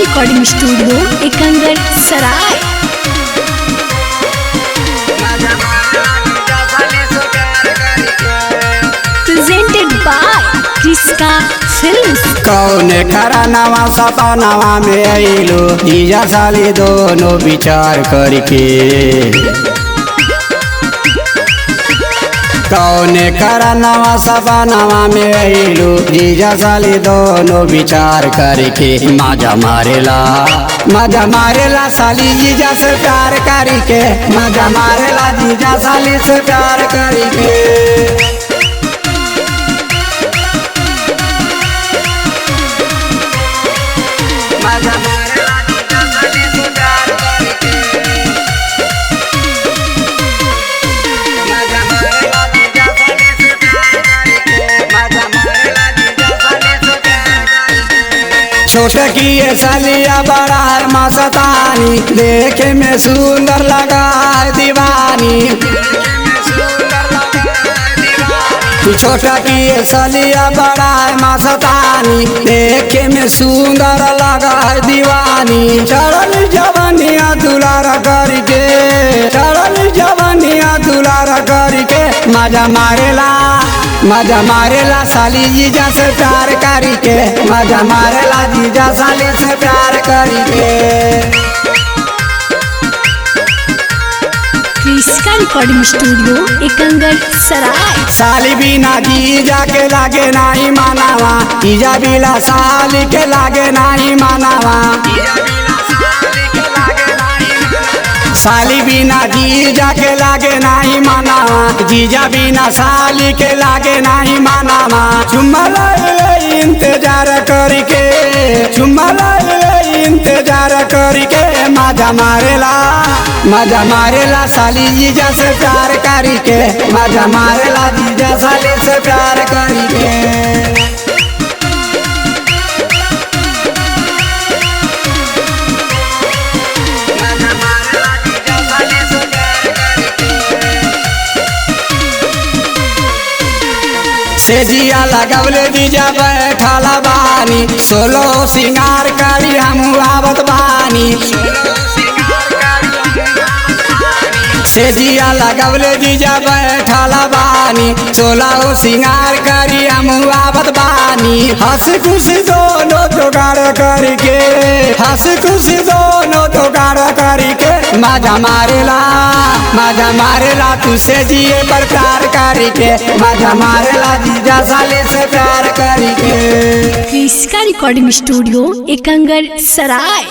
Recording studio Ekangar Sarai. Presented by Kriska films. कौने करा नवा सपनावा में आइलो जीजा साली दोनों विचार करके। कौने करा नवा सपनावा में आइलो जीजा साली दोनों विचार करके। मजा मारेला साली जीजा से प्यार करके। मजा मारेला जीजा साली से प्यार करके। छोटकी ये सलिया बड़ा मस्तानी, देखे में सुंदर लगा दीवानी। छोटकी ये सलिया बड़ा मस्तानी, देखे में सुंदर लगा दीवानी। चढ़ल जवनिया दुलार करके, चढ़ल जवनिया दुलार करके। मजा मारेला साली जीजा से प्यार करके। मजा मारेला जीजा साली से प्यार करके। क्रिस्का रिकॉर्डिंग स्टूडियो एकंगर सराय। साली बिना जीजा के लागे नहीं मानावा, जीजा बिना साली के लागे नहीं मानावा। साली बिना जीजा के लागे नहीं मानावा, जीजा बिना साली के लागे नहीं मानावा। चुम्मा लाए इंतजार करके, चुम्मा लाए इंतजार करके। मजा मारेला साली जीजा से प्यार करके। मजा मारेला जीजा साली से प्यार करके। सेजिया लगवले जीजा बैठला बानी, सोलो सिंगार करी हम आवत बानी। सेजिया लगवले जीजा बैठला बानी, सोलो सिंगार करी हम आवत बानी। हंस खुश दोनों जोगाड़ करके, हंस खुश दोनों जोगाड़ करके। मजा मारेला तू सेजिए पर प्यार करके। मजा मारेला जीजा साले से प्यार करके। क्रिस्का रिकॉर्डिंग स्टूडियो एकंगर सराय।